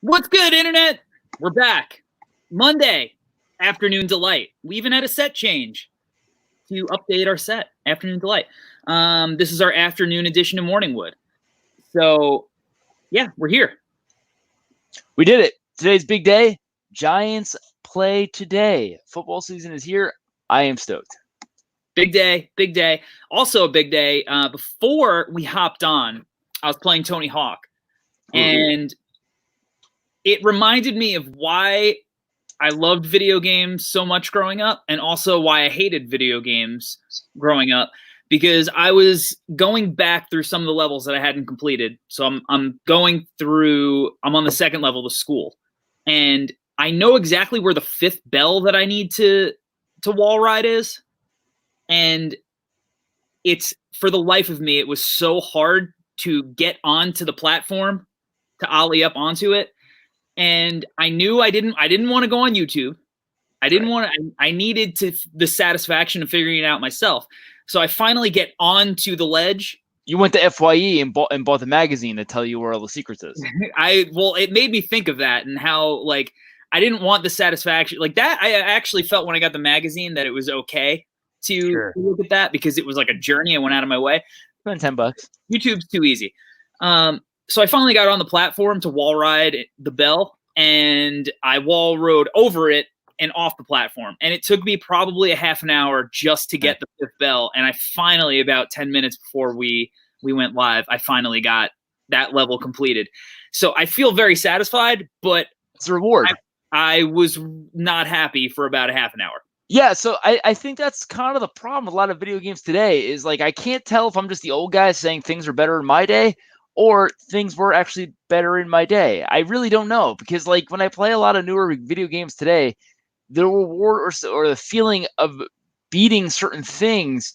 What's good, Internet? We're back. Monday, Afternoon Delight. We even had a set change to update our set, Afternoon Delight. This is our afternoon edition of Morningwood. So, yeah, we're here. We did it. Today's big day. Giants play today. Football season is here. I am stoked. Big day, big day. Also a big day. Before we hopped on, I was playing Tony Hawk. And it reminded me of why I loved video games so much growing up, and also why I hated video games growing up, because I was going back through some of the levels that I hadn't completed. So I'm on the second level of school, and I know exactly where the fifth bell that I need to wall ride is. And it's, for the life of me, it was so hard to get onto the platform, to ollie up onto it. And I knew I didn't want to go on YouTube. I needed the satisfaction of figuring it out myself. So I finally get onto the ledge. You went to FYE and bought the magazine to tell you where all the secrets is. It made me think of that, and how, like, I didn't want the satisfaction like that. I actually felt when I got the magazine that it was okay to look at that, because it was like a journey. I went out of my way. Spend $10. YouTube's too easy. So I finally got on the platform to wall ride the bell, and I wall rode over it and off the platform. And it took me probably a half an hour just to get the fifth bell. And I finally, about 10 minutes before we went live, I finally got that level completed. So I feel very satisfied, but it's a reward. I was not happy for about a half an hour. Yeah, so I think that's kind of the problem with a lot of video games today, is like, I can't tell if I'm just the old guy saying things are better in my day, or things were actually better in my day. I really don't know, because like when I play a lot of newer video games today, the reward or the feeling of beating certain things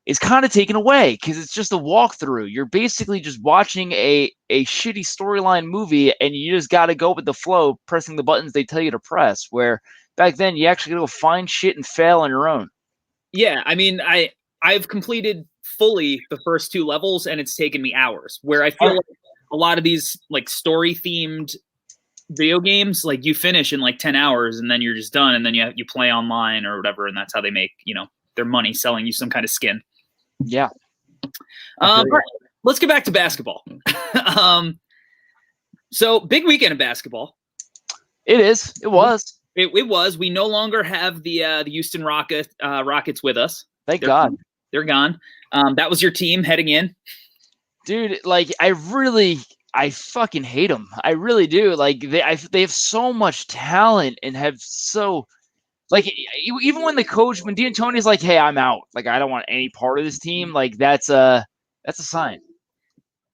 is kind of taken away, because it's just a walkthrough. You're basically just watching a shitty storyline movie, and you just got to go with the flow, pressing the buttons they tell you to press, where back then you actually got to go find shit and fail on your own. Yeah, I mean, I've completed fully the first two levels, and it's taken me hours, where I feel like a lot of these like story themed video games, like, you finish in like 10 hours and then you're just done, and then you play online or whatever, and that's how they make, their money, selling you some kind of skin. Yeah. Let's get back to basketball. So big weekend of basketball. It was. It was. We no longer have the Houston Rockets with us. Thank God. They're gone. That was your team heading in. Dude, like, I fucking hate them. I really do. Like, they have so much talent, and have so, like, even when D'Antoni's like, hey, I'm out. Like, I don't want any part of this team. Like, that's a sign.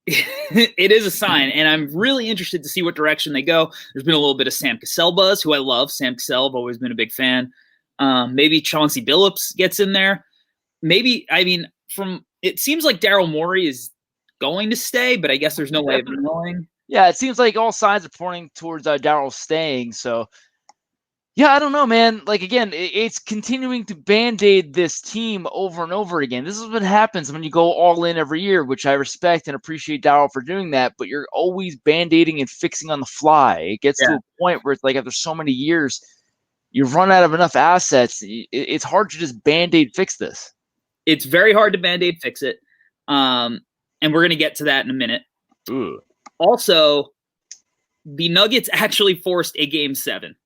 It is a sign, and I'm really interested to see what direction they go. There's been a little bit of Sam Cassell buzz, who I love. Sam Cassell, I've always been a big fan. Maybe Chauncey Billups gets in there. Maybe, it seems like Daryl Morey is going to stay, but I guess there's no way of knowing. Yeah, it seems like all signs are pointing towards Daryl staying. So, yeah, I don't know, man. Like, again, it's continuing to band-aid this team over and over again. This is what happens when you go all in every year, which I respect and appreciate Daryl for doing that, but you're always band-aiding and fixing on the fly. It gets to a point where it's like, after so many years, you've run out of enough assets. It's hard to just band-aid fix this. It's very hard to band-aid fix it. And we're going to get to that in a minute. Ooh. Also, the Nuggets actually forced a Game 7.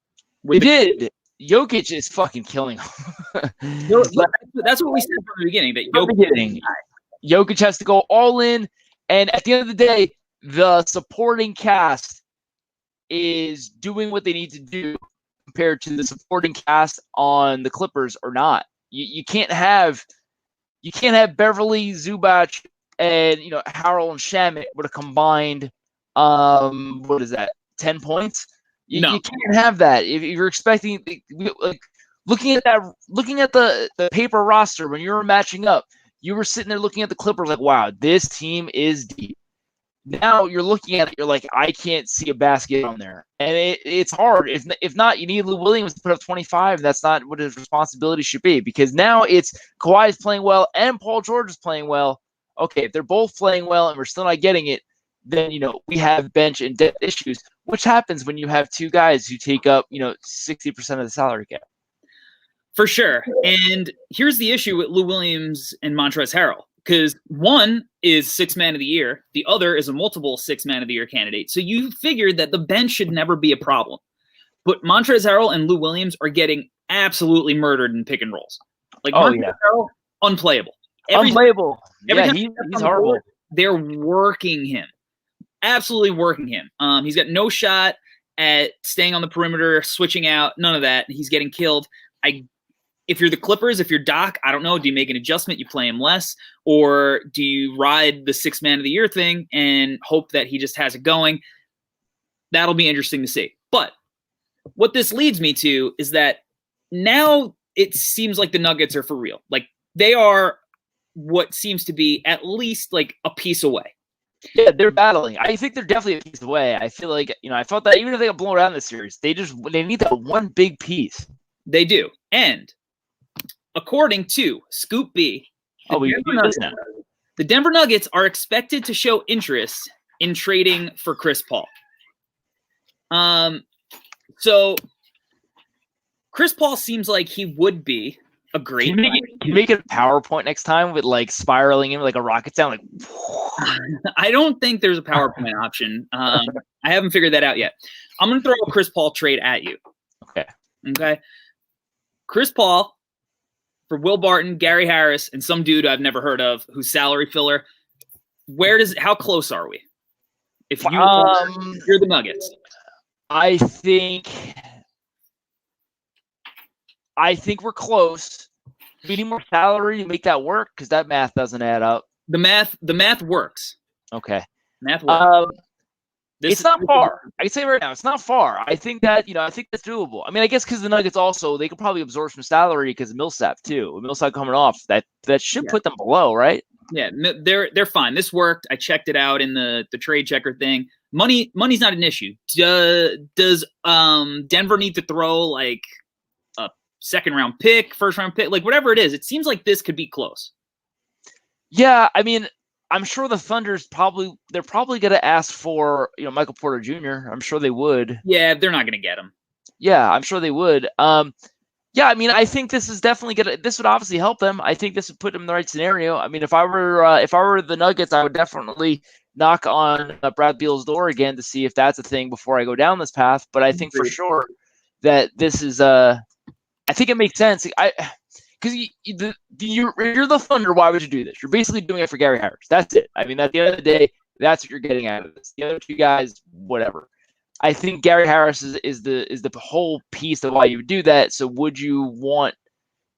They did. Jokic is fucking killing them. That's what we said from the beginning. That Jokic has to go all in, and at the end of the day, the supporting cast is doing what they need to do compared to the supporting cast on the Clippers or not. You can't have Beverly, Zubac, and Harrell and Shamet would have combined 10 points. You can't have that. If you're expecting, like, looking at the paper roster when you were matching up, you were sitting there looking at the Clippers like, wow, this team is deep. Now you're looking at it, you're like, I can't see a basket on there, and it's hard. If not, you need Lou Williams to put up 25. That's not what his responsibility should be, because now it's Kawhi's playing well and Paul George is playing well. Okay, if they're both playing well and we're still not getting it, then we have bench and depth issues, which happens when you have two guys who take up 60% of the salary cap. For sure. And here's the issue with Lou Williams and Montrezl Harrell, because one is 6th man of the year, the other is a multiple 6th man of the year candidate. So you figured that the bench should never be a problem. But Montrezl Harrell and Lou Williams are getting absolutely murdered in pick and rolls. Like Montrezl Harrell, unplayable. Unplayable. Every He's horrible. Board, they're working him. Absolutely working him. He's got no shot at staying on the perimeter, switching out, none of that. He's getting killed. If you're the Clippers, if you're Doc, I don't know, do you make an adjustment, you play him less, or do you ride the 6th man of the year thing and hope that he just has it going? That'll be interesting to see. But what this leads me to is that now it seems like the Nuggets are for real. Like they are what seems to be at least like a piece away. Yeah, they're battling. I think they're definitely a piece away. I feel like, I felt that even if they got blown out in this series, they need that one big piece. They do. And according to Scoop B, the Denver Nuggets are expected to show interest in trading for Chris Paul. So Chris Paul seems like he would be a great. Can you make it a PowerPoint next time with like spiraling in like a rocket sound? Like, I don't think there's a PowerPoint option. I haven't figured that out yet. I'm going to throw a Chris Paul trade at you. Okay. Chris Paul for Will Barton, Gary Harris, and some dude I've never heard of who's salary filler. How close are we? If you're the Nuggets. I think we're close. We need more salary to make that work because that math doesn't add up. The math works. Okay. Math works. It's not far. I can say right now, it's not far. I think that, I think that's doable. I mean, I guess because the Nuggets also, they could probably absorb some salary because of Millsap too. With Millsap coming off, that should put them below, right? Yeah, they're fine. This worked. I checked it out in the trade checker thing. Money's not an issue. Does Denver need to throw like a 2nd round pick, 1st round pick, like whatever it is? It seems like this could be close. Yeah, I mean, I'm sure the Thunder's they're probably going to ask for Michael Porter Jr. I'm sure they would. Yeah, they're not going to get him. Yeah, I'm sure they would. Yeah, I mean, I think this is definitely this would obviously help them. I think this would put them in the right scenario. I mean, if I were the Nuggets, I would definitely knock on Brad Beal's door again to see if that's a thing before I go down this path. But I think for sure that this is I think it makes sense. Because you're the Thunder, why would you do this? You're basically doing it for Gary Harris. That's it. I mean, at the end of the day, that's what you're getting out of this. The other two guys, whatever. I think Gary Harris is the whole piece of why you would do that. So would you want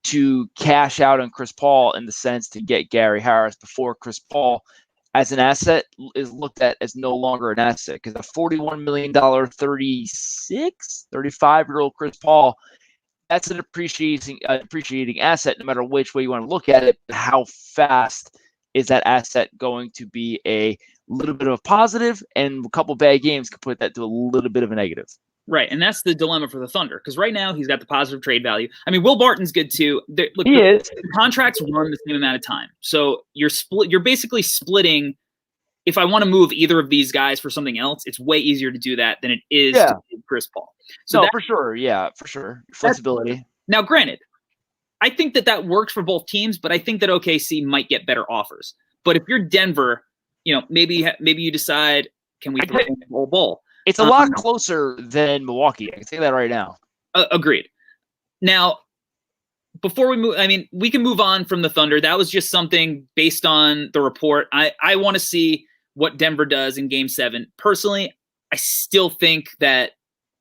to cash out on Chris Paul in the sense to get Gary Harris before Chris Paul as an asset is looked at as no longer an asset? Because a $41 million, 35-year-old Chris Paul, that's an appreciating asset no matter which way you want to look at it. How fast is that asset going to be a little bit of a positive, and a couple bad games could put that to a little bit of a negative. Right, and that's the dilemma for the Thunder, because right now he's got the positive trade value. I mean, Will Barton's good too. The contracts run the same amount of time, so you're basically splitting. If I want to move either of these guys for something else, it's way easier to do that than it is to move Chris Paul. So for sure, for sure, flexibility. Now, granted, I think that works for both teams, but I think that OKC might get better offers. But if you're Denver, maybe you decide, can we throw in the bowl? It's a lot closer than Milwaukee. I can say that right now. Agreed. Now, before we move, I mean, we can move on from the Thunder. That was just something based on the report. I want to see what Denver does in Game 7. Personally, I still think that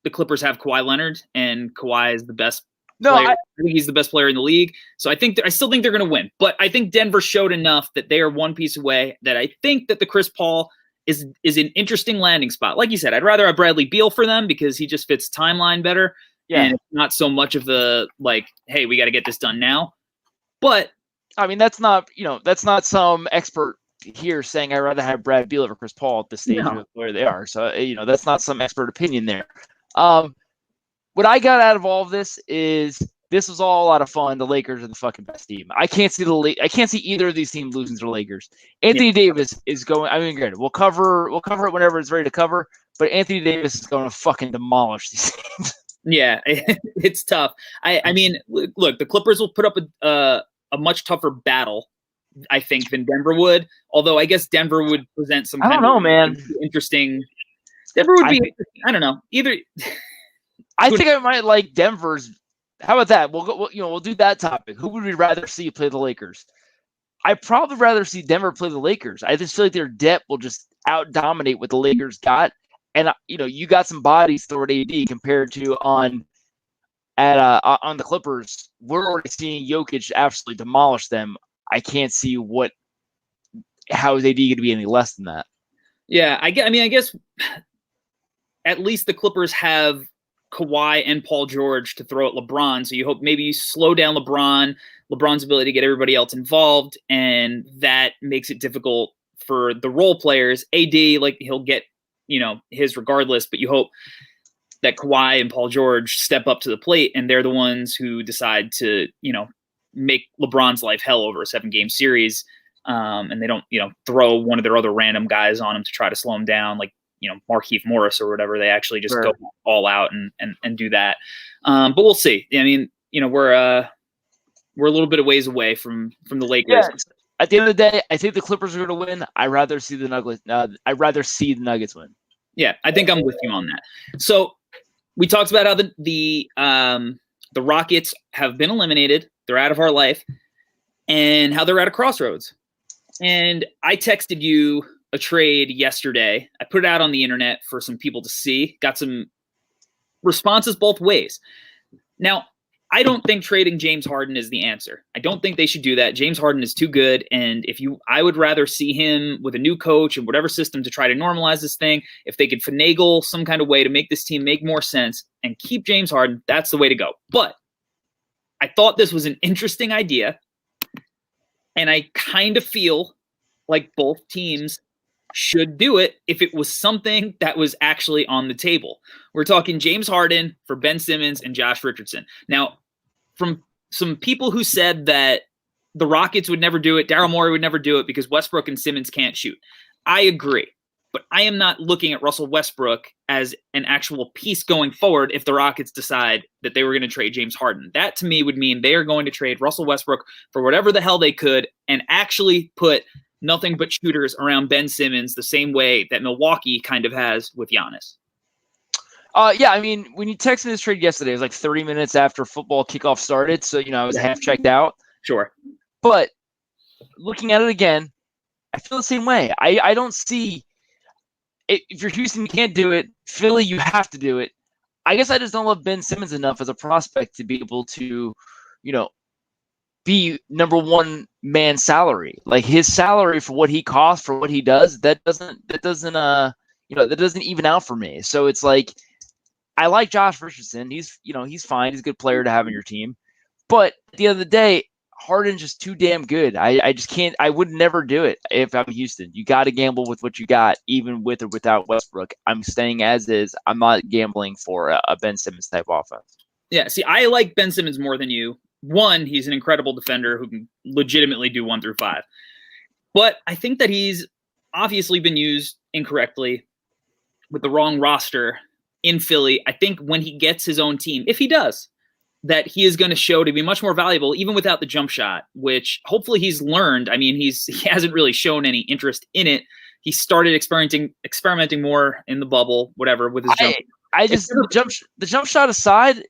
the Clippers have Kawhi Leonard, and Kawhi is the best player. I think he's the best player in the league. So I still think they're going to win. But I think Denver showed enough that they are one piece away, that I think that the Chris Paul is an interesting landing spot. Like you said, I'd rather have Bradley Beal for them because he just fits timeline better. Yeah. And it's not so much of the like, hey, we got to get this done now. But I mean, that's not some expert here saying I'd rather have Brad Beal over Chris Paul at this stage of where they are. So, that's not some expert opinion there. What I got out of all of this is this was all a lot of fun. The Lakers are the fucking best team. I can't see either of these teams losing to the Lakers. Anthony Davis is going. I mean, granted, we'll cover it whenever it's ready to cover. But Anthony Davis is going to fucking demolish these teams. Yeah, it's tough. I mean, look, the Clippers will put up a much tougher battle, I think, than Denver would. Although I guess Denver would present some. I don't know, man. Interesting. Denver would be. I don't know either. I think I might like Denver's. How about that? We'll do that topic. Who would we rather see play the Lakers? I'd probably rather see Denver play the Lakers. I just feel like their depth will just out dominate what the Lakers got. And you got some bodies through at AD compared to on the Clippers. We're already seeing Jokic absolutely demolish them. I can't see how is AD going to be any less than that. Yeah, I guess at least the Clippers have Kawhi and Paul George to throw at LeBron. So you hope maybe you slow down LeBron's ability to get everybody else involved, and that makes it difficult for the role players. AD, like, he'll get his regardless, but you hope that Kawhi and Paul George step up to the plate, and they're the ones who decide to, make LeBron's life hell over a 7-game series. And they don't, throw one of their other random guys on him to try to slow him down, like, Markieff Morris or whatever. They actually just go all out and do that. But we'll see. I mean, we're a little bit of ways away from the Lakers. Yeah. At the end of the day, I think the Clippers are going to win. I'd rather see the Nuggets win. Yeah, I think I'm with you on that. So we talked about how the Rockets have been eliminated. They're out of our life, and how they're at a crossroads. And I texted you a trade yesterday. I put it out on the internet for some people to see. Got some responses both ways. Now, I don't think trading James Harden is the answer. I don't think they should do that. James Harden is too good. And I would rather see him with a new coach and whatever system to try to normalize this thing. If they could finagle some kind of way to make this team make more sense and keep James Harden, that's the way to go. But I thought this was an interesting idea. And I kind of feel like both teams should do it if it was something that was actually on the table. We're talking James Harden for Ben Simmons and Josh Richardson. Now, from some people who said that the Rockets would never do it, Daryl Morey would never do it because Westbrook and Simmons can't shoot. I agree, but I am not looking at Russell Westbrook as an actual piece going forward if the Rockets decide that they were going to trade James Harden. That to me would mean they are going to trade Russell Westbrook for whatever the hell they could and actually put nothing but shooters around Ben Simmons the same way that Milwaukee kind of has with Giannis. Yeah, I mean, when you texted me this trade yesterday, it was like 30 minutes after football kickoff started, so, I was half checked out. Sure. But looking at it again, I feel the same way. I don't see – if you're Houston, you can't do it. Philly, you have to do it. I guess I just don't love Ben Simmons enough as a prospect to be able to, be number one man salary. Like, his salary for what he costs, for what he does, that doesn't even out for me. So it's like, I like Josh Richardson. He's fine. He's a good player to have on your team. But at the end of the day, Harden's just too damn good. I just can't. I would never do it if I'm Houston. You got to gamble with what you got, even with or without Westbrook. I'm staying as is. I'm not gambling for a Ben Simmons type offense. Yeah, see, I like Ben Simmons more than you. One, he's an incredible defender who can legitimately do 1 through 5. But I think that he's obviously been used incorrectly with the wrong roster in Philly. I think when he gets his own team, if he does, that he is going to show to be much more valuable, even without the jump shot, which hopefully he's learned. I mean, he hasn't really shown any interest in it. He started experimenting more in the bubble, whatever, with his jump. The jump shot aside,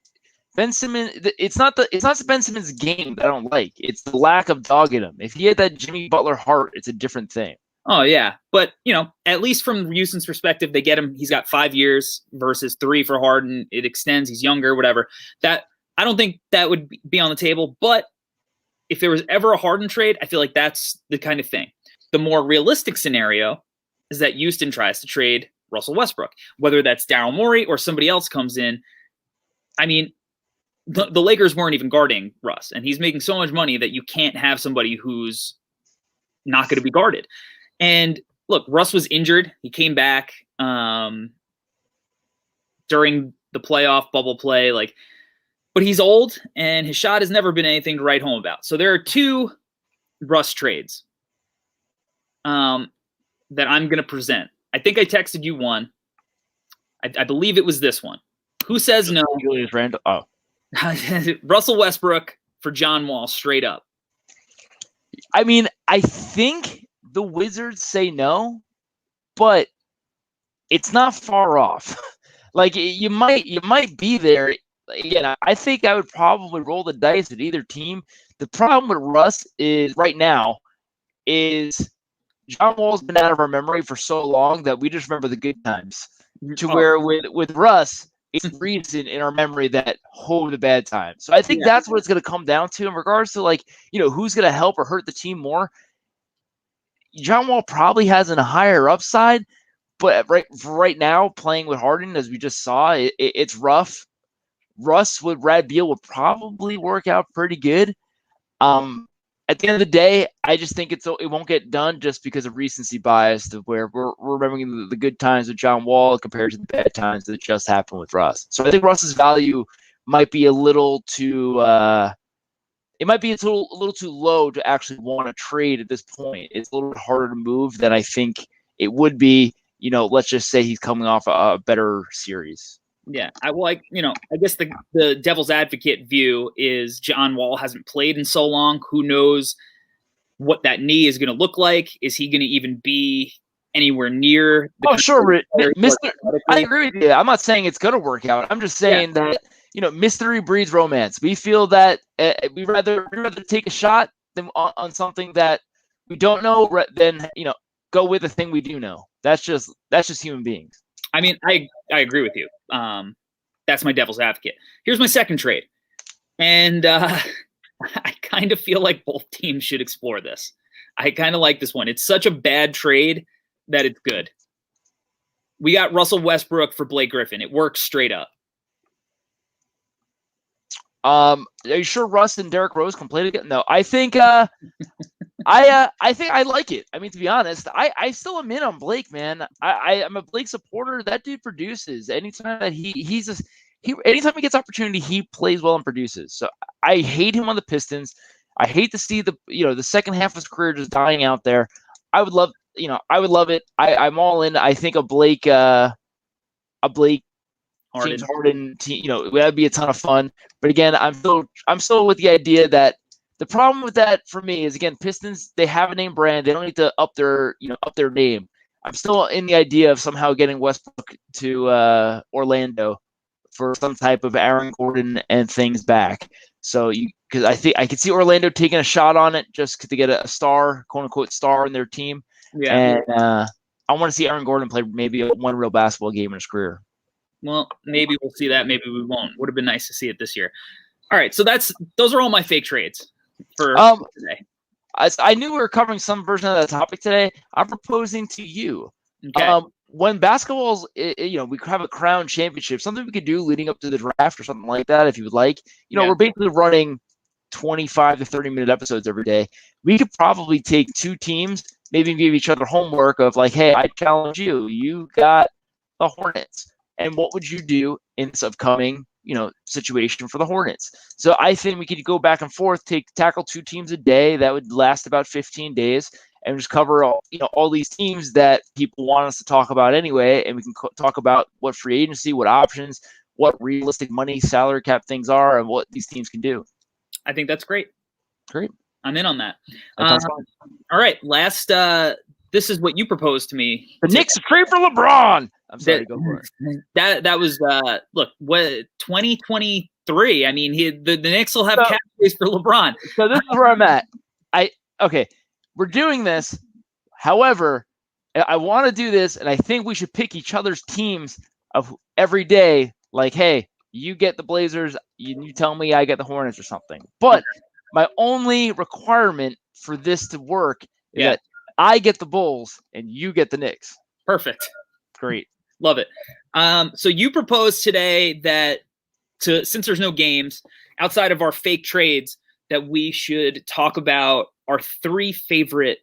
Ben Simmons, it's not the Ben Simmons game that I don't like. It's the lack of dog in him. If he had that Jimmy Butler heart, it's a different thing. Oh, yeah. But, at least from Houston's perspective, they get him. He's got 5 years versus 3 for Harden. It extends. He's younger, whatever. That I don't think that would be on the table. But if there was ever a Harden trade, I feel like that's the kind of thing. The more realistic scenario is that Houston tries to trade Russell Westbrook, whether that's Daryl Morey or somebody else comes in. I mean, the Lakers weren't even guarding Russ, and he's making so much money that you can't have somebody who's not going to be guarded. And look, Russ was injured. He came back during the playoff bubble play. Like, but he's old and his shot has never been anything to write home about. So there are 2 Russ trades that I'm going to present. I think I texted you one. I believe it was this one. Who says no? Julius Randle. Oh, Russell Westbrook for John Wall, straight up. I mean, I think the Wizards say no, but it's not far off. Like you might be there. Again, I think I would probably roll the dice at either team. The problem with Russ is right now is John Wall's been out of our memory for so long that we just remember the good times. To where with Russ, it's recent in our memory that the bad times. So I think that's what it's going to come down to in regards to, like, who's going to help or hurt the team more. John Wall probably has a higher upside, but right now, playing with Harden, as we just saw, it's rough. Russ with Brad Beal would probably work out pretty good. At the end of the day, I just think it won't get done just because of recency bias, to where we're remembering the good times with John Wall compared to the bad times that just happened with Russ. So I think Russ's value might be a little too it might be a little too low to actually want to trade at this point. It's a little bit harder to move than I think it would be. Let's just say he's coming off a better series. Yeah, I guess the devil's advocate view is John Wall hasn't played in so long. Who knows what that knee is going to look like? Is he going to even be anywhere near? Sure, Mr. I agree with you. I'm not saying it's going to work out. I'm just saying that mystery breeds romance. We feel that we'd rather take a shot than on something that we don't know than go with the thing we do know. That's just human beings. I mean, I agree with you. That's my devil's advocate. Here's my second trade. And I kind of feel like both teams should explore this. I kind of like this one. It's such a bad trade that it's good. We got Russell Westbrook for Blake Griffin. It works straight up. Are you sure Russ and Derrick Rose can play together? No, I think I think I like it. I mean, to be honest, I still am in on Blake, man. I'm a Blake supporter. That dude produces. Anytime that anytime he gets opportunity, he plays well and produces. So I hate him on the Pistons. I hate to see the second half of his career just dying out there. I would love it. I'm all in. I think a Blake James Harden team, that'd be a ton of fun. But again, I'm still with the idea that the problem with that for me is, again, Pistons, they have a name brand. They don't need to up their name. I'm still in the idea of somehow getting Westbrook to Orlando for some type of Aaron Gordon and things back. So because I think I could see Orlando taking a shot on it just to get a star, quote unquote, star in their team. Yeah. And I want to see Aaron Gordon play maybe one real basketball game in his career. Well, maybe we'll see that. Maybe we won't. Would have been nice to see it this year. All right. So those are all my fake trades for today. I knew we were covering some version of that topic today. I'm proposing to you. Okay. When basketball's, we have a crown championship, something we could do leading up to the draft or something like that, if you would like. We're basically running 25 to 30-minute episodes every day. We could probably take two teams, maybe give each other homework of like, hey, I challenge you. You got the Hornets. And what would you do in this upcoming, situation for the Hornets? So I think we could go back and forth, tackle two teams a day. That would last about 15 days. And just cover all these teams that people want us to talk about anyway, and we can talk about what free agency, what options, what realistic money, salary cap things are, and what these teams can do. I think that's great. Great, I'm in on that. All right, last. This is what you proposed to me. The Knicks trade for LeBron. I'm sorry, go for it. That was look, what 2023. I mean, the Knicks will have cap space for LeBron. So this is where I'm at. Okay. We're doing this. However, I want to do this, and I think we should pick each other's teams of every day. Like, hey, you get the Blazers, you tell me I get the Hornets or something. But my only requirement for this to work is that I get the Bulls and you get the Knicks. Perfect. Great. Love it. So you proposed today that since there's no games outside of our fake trades, that we should talk about our three favorite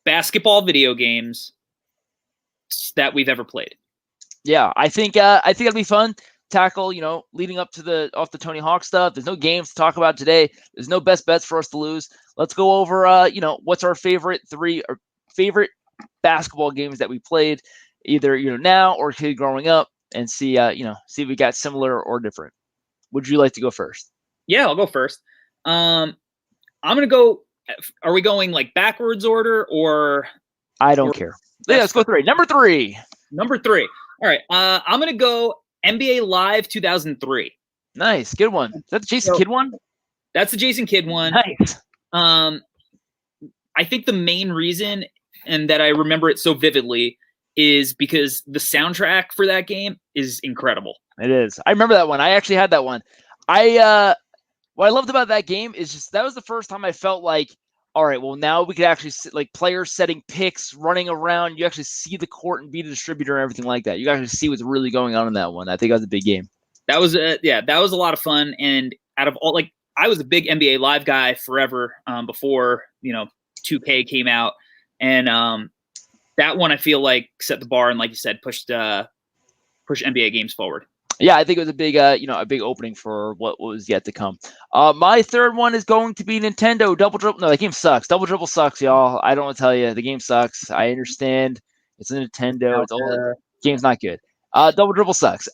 basketball video games that we've ever played. Yeah, I think it'll be fun. tackle, leading up to off the Tony Hawk stuff. There's no games to talk about today. There's no best bets for us to lose. Let's go over, what's our favorite basketball games that we played, either now or kid growing up, and see if we got similar or different. Would you like to go first? Yeah, I'll go first. I'm gonna go. Are we going like backwards order or? I don't care. Yeah, let's go 3. Number 3. Number 3. All right. I'm gonna go NBA Live 2003. Nice, good one. Is that the Jason Kidd one? That's the Jason Kidd one. Nice. I think the main reason, and that I remember it so vividly, is because the soundtrack for that game is incredible. It is. I remember that one. I actually had that one. What I loved about that game is just that was the first time I felt like, all right, well, now we could actually like players setting picks, running around. You actually see the court and be the distributor and everything like that. You actually see what's really going on in that one. I think that was a big game. That was that was a lot of fun. And out of all, I was a big NBA Live guy forever before 2K came out, and that one I feel like set the bar and, like you said, push NBA games forward. Yeah, I think it was a big opening for what was yet to come. My third one is going to be Nintendo Double Dribble. No, that game sucks. Double Dribble sucks, y'all. I don't want to tell you. The game sucks. I understand. It's a Nintendo. It's old. Game's not good. Double Dribble sucks.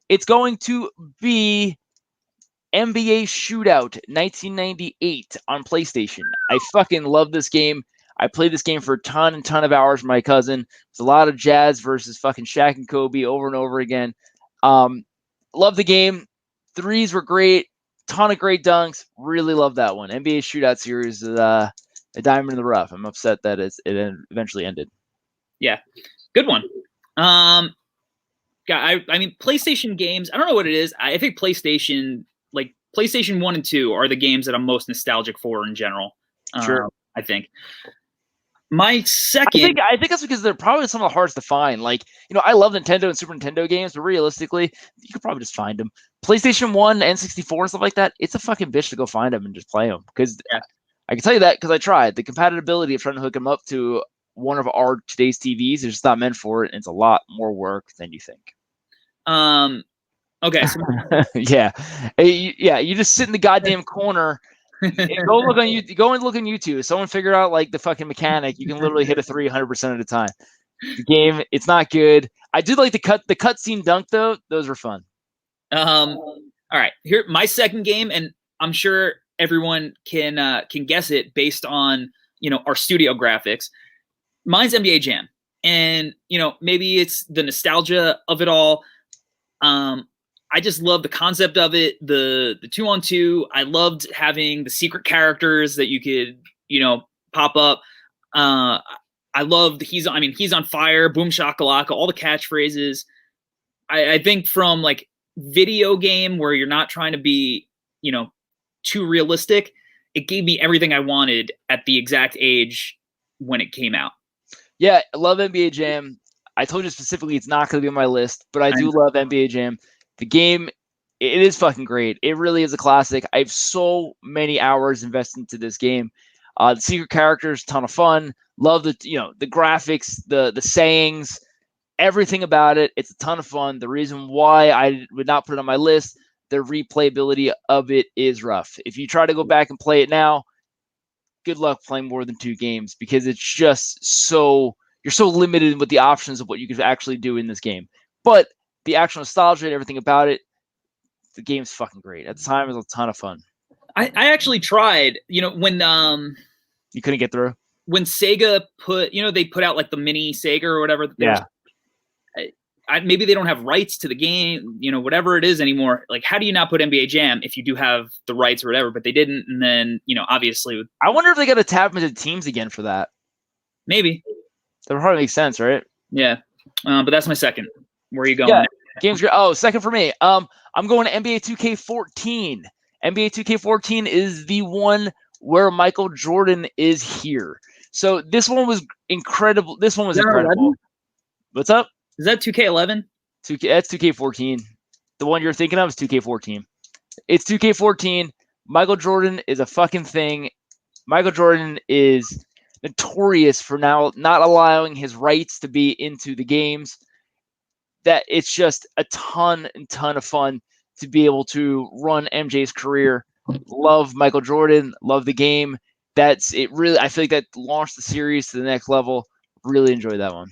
It's going to be NBA Shootout 1998 on PlayStation. I fucking love this game. I played this game for a ton of hours with my cousin. It's a lot of Jazz versus fucking Shaq and Kobe over and over again. Love the game. Threes were great. Ton of great dunks. Really love that one. NBA Shootout series is a diamond in the rough. I'm upset that it eventually ended. Yeah, good one. I mean, PlayStation games, I don't know what it is. I think PlayStation 1 and 2 are the games that I'm most nostalgic for in general. Sure. I think. My second, I think that's because they're probably some of the hardest to find. I love Nintendo and Super Nintendo games, but realistically, you could probably just find them. PlayStation 1, N64, and stuff like that, it's a fucking bitch to go find them and just play them. Because I can tell you that because I tried. The compatibility of trying to hook them up to one of our today's TVs is just not meant for it, and it's a lot more work than you think. Okay. So you just sit in the goddamn corner. Go look on YouTube. If someone figured out the fucking mechanic, you can literally hit a 300% of the time. The game, it's not good. I did like the cutscene dunk though. Those were fun. All right, here my second game, and I'm sure everyone can guess it based on our studio graphics. Mine's NBA Jam, and maybe it's the nostalgia of it all. I just love the concept of it, the 2-on-2. I loved having the secret characters that you could, pop up. I loved he's on fire, boom shakalaka, all the catchphrases. I think from video game where you're not trying to be, too realistic, it gave me everything I wanted at the exact age when it came out. Yeah, I love NBA Jam. I told you specifically it's not going to be on my list, but I do love NBA Jam. The game, it is fucking great. It really is a classic. I have so many hours invested into this game. The secret characters, ton of fun. Love the graphics, the sayings, everything about it. It's a ton of fun. The reason why I would not put it on my list, the replayability of it is rough. If you try to go back and play it now, good luck playing more than 2 games because it's just you're so limited with the options of what you could actually do in this game. But the actual nostalgia and everything about it, the game's fucking great. At the time, it was a ton of fun. I actually tried, when you couldn't get through. When Sega they put out the mini Sega or whatever. Yeah. Maybe they don't have rights to the game, whatever it is anymore. How do you not put NBA Jam if you do have the rights or whatever? But they didn't, and then obviously. I wonder if they got to tap into teams again for that. Maybe. That would probably make sense, right? Yeah, but that's my second. Where are you going? Yeah, game's great. Oh, second for me. I'm going to NBA 2K14. NBA 2K14 is the one where Michael Jordan is here. So this one was incredible. This one was incredible. 11? What's up? Is that 2K11? That's 2K14. The one you're thinking of is 2K14. It's 2K14. Michael Jordan is a fucking thing. Michael Jordan is notorious for now not allowing his rights to be into the games. that it's just a ton of fun to be able to run MJ's career. Love Michael Jordan, love the game. That's it. Really, I feel like that launched the series to the next level. Really enjoyed that one.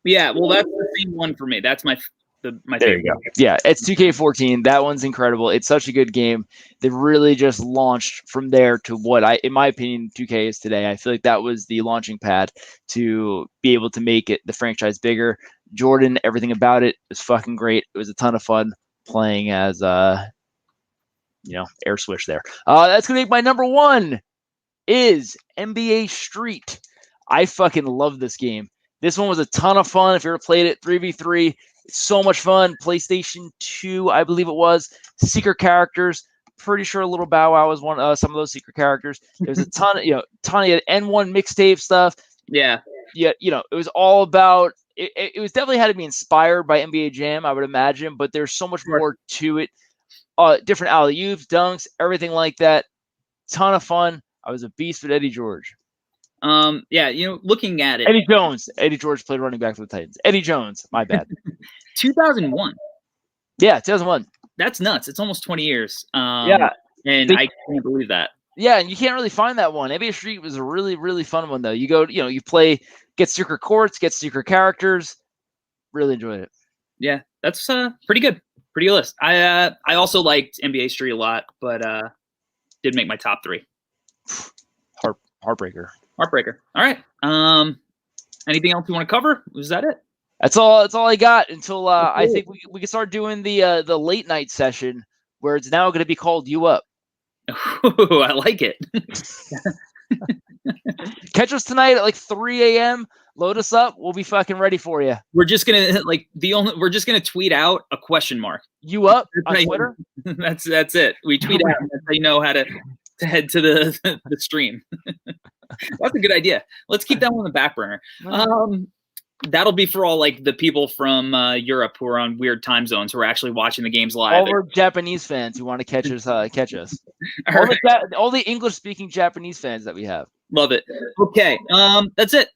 Yeah, well, that's the same one for me. That's my There favorite. you go. Yeah, it's 2K14. That one's incredible. It's such a good game. They really just launched from there to what in my opinion, 2K is today. I feel like that was the launching pad to be able to make it the franchise bigger. Jordan, everything about it was fucking great. It was a ton of fun playing as Air Swish there. That's gonna make my number one is NBA Street. I fucking love this game. This one was a ton of fun. If you ever played it, 3v3, it's so much fun. PlayStation 2, I believe it was. Secret characters. Pretty sure Little Bow Wow was one. Some of those secret characters. There's a ton of N1 mixtape stuff. Yeah. Yeah. It was all about. It was definitely had to be inspired by NBA Jam, I would imagine. But there's so much more to it. Different alley-oops, dunks, everything like that. Ton of fun. I was a beast with Eddie George. Yeah, looking at it. Eddie Jones. Eddie George played running back for the Titans. Eddie Jones. My bad. 2001. Yeah, 2001. That's nuts. It's almost 20 years. Yeah. And I can't believe that. Yeah, and you can't really find that one. NBA Street was a really, really fun one, though. You go, you play, get secret courts, get secret characters. Really enjoyed it. Yeah, that's pretty good. Pretty good list. I also liked NBA Street a lot, but did make my top 3. Heartbreaker. All right. Anything else you want to cover? Was that it? That's all I got until I think we can start doing the late night session where it's now going to be called You Up. Ooh, I like it. Catch us tonight at like 3 a.m. Load us up. We'll be fucking ready for you. We're just gonna we're just gonna tweet out a question mark. You up on Twitter? That's it. We tweet out. That's how you know how to head to the stream. That's a good idea. Let's keep that one on the back burner. That'll be for all like the people from Europe who are on weird time zones who are actually watching the games live. All our Japanese fans who want to catch us. All the English-speaking Japanese fans that we have. Love it. Okay, that's it.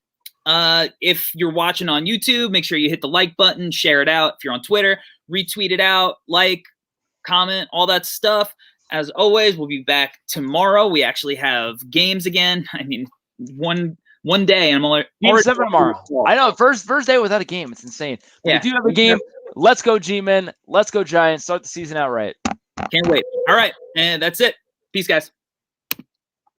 If you're watching on YouTube, make sure you hit the like button, share it out. If you're on Twitter, retweet it out, like, comment, all that stuff. As always, we'll be back tomorrow. We actually have games again. I mean, one day, and I'm already tomorrow. I know, first day without a game. It's insane. But we do have a game. Let's go, G-Men. Let's go, Giants. Start the season out right. Can't wait. All right, and that's it. Peace, guys.